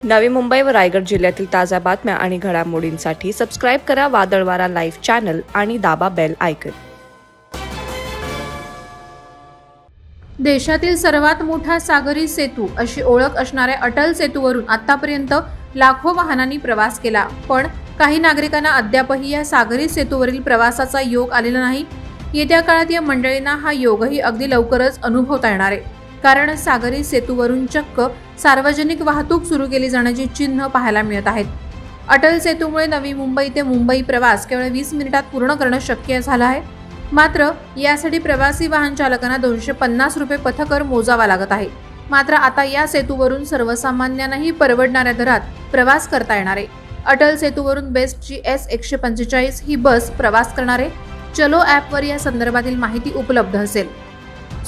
नवी मुंबई व रायगड जिल्ह्यातील ताज्या बातम्या आणि घडामोडींसाठी सबस्क्राईब करा वादळवारा लाईव्ह चॅनल आणि दाबा बेल आयकॉन। देशातील सर्वात मोठा सागरी सेतू अशी ओळख असणाऱ्या अटल सेतूवरून आतापर्यंत लाखो वाहनांनी प्रवास केला, पण काही नागरिकांना अद्यापही या सागरी सेतूवरील प्रवासाचा योग आलेला नाही। येत्या काळात या मंडळींना हा योगही अगदी लवकरच अनुभवता येणार आहे, कारण सागरी सेतूवरून चक्क सार्वजनिक वाहतूक सुरू केली जाण्याची चिन्ह पाहायला मिळत आहेत। अटल सेतूमुळे नवी मुंबई ते मुंबई प्रवास केवळ 20 मिनिटात पूर्ण करणं शक्य झालं आहे। मात्र यासाठी प्रवासी वाहन चालकांना 250 रुपये पथकर मोजावा लागत आहे। मात्र आता या सेतूवरून सर्वसामान्यांनाही परवडणाऱ्या दरात प्रवास करता येणार आहे। अटल सेतूवरून बेस्टची S145 ही बस प्रवास करणार आहे। चलो ॲपवर या संदर्भातील माहिती उपलब्ध असेल।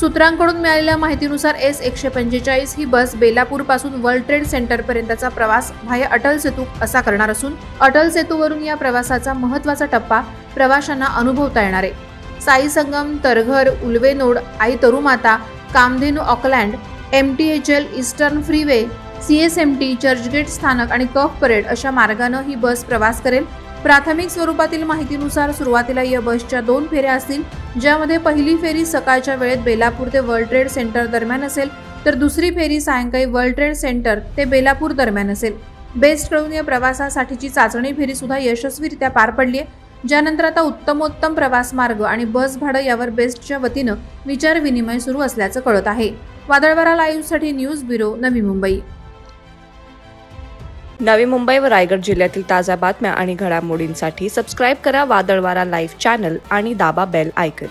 सूत्रांकडून मिळालेल्या माहितीनुसार S145 ही बस बेलापूर पासून वर्ल्ड ट्रेड सेंटर पर्यंतचा प्रवास व्हाया अटल सेतू असा करणार असून अटल सेतूवरून या प्रवासाचा महत्त्वाचा टप्पा प्रवाशांना अनुभवता येणार आहे। साई संगम, तरघर, उल्वेनोड, आई तरुमाता, Kamdhenu Auckland, MTHL, Eastern Freeway, CSMT, Churchgate स्थानक आणि कफ परेड अशा मार्गाने ही बस प्रवास करेल। प्राथमिक स्वरूपातील माहितीनुसार सुरुवातीला या बसच्या 2 फेऱ्या असतील, ज्यामध्ये पहिली फेरी सकाळच्या वेळेत बेलापूर ते वर्ल्ड ट्रेड सेंटर दरम्यान असेल, तर दुसरी फेरी सायंकाळी वर्ल्ड ट्रेड सेंटर ते बेलापूर दरम्यान असेल। बेस्टकडून या प्रवासासाठीची चाचणी फेरी सुद्धा यशस्वीरित्या पार पडली आहे, ज्यानंतर आता उत्तमोत्तम प्रवास मार्ग आणि बस भाडं यावर बेस्टच्या वतीनं विचार विनिमय सुरू असल्याचं कळत आहे। वादळवारा लाईव्हसाठी न्यूज ब्युरो, नवी मुंबई। नवी मुंबई व रायगड जिल्ह्यातील ताज्या बातम्या आणि घडामोडींसाठी सबस्क्राईब करा वादळवारा लाईव्ह चॅनल आणि दाबा बेल आयकॉन।